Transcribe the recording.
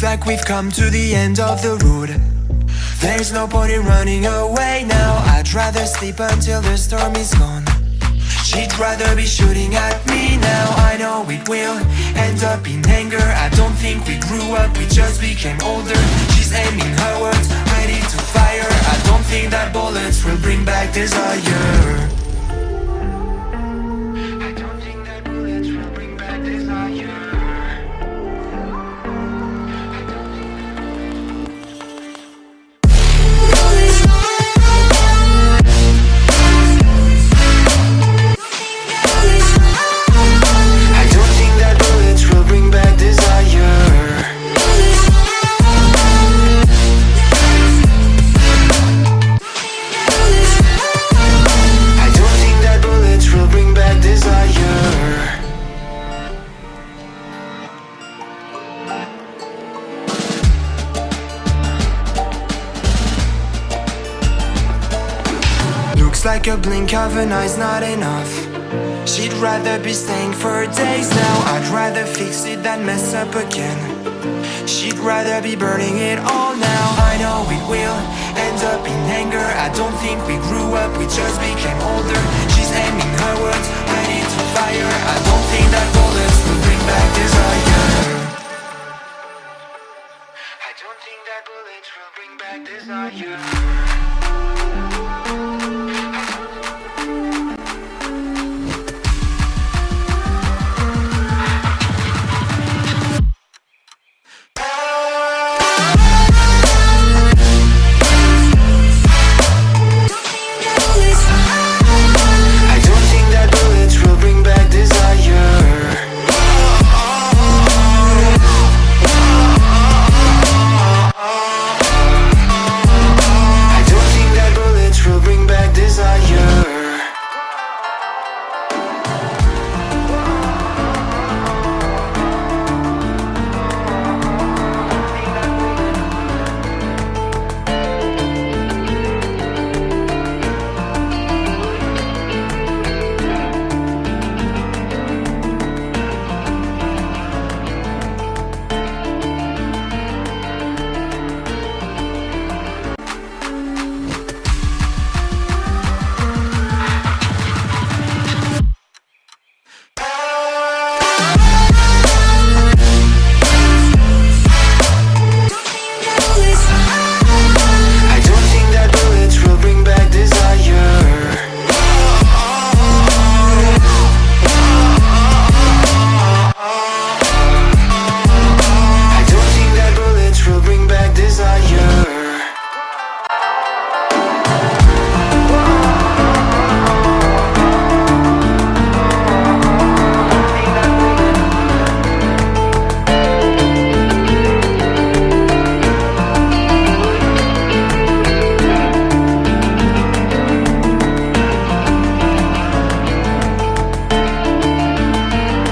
like we've come to the end of the road. There's no point in running away now. I'd rather sleep until the storm is gone. She'd rather be shooting at me now. I know it will end up in anger. I don't think we grew up, we just became older. She's aiming her words, ready to fire. I don't think that bullets will bring back desire. Like a blink of an eye's not enough. She'd rather be staying for days now. I'd rather fix it than mess up again. She'd rather be burning it all now. I know it will end up in anger. I don't think we grew up, we just became older. She's aiming her words, ready to fire. I don't think that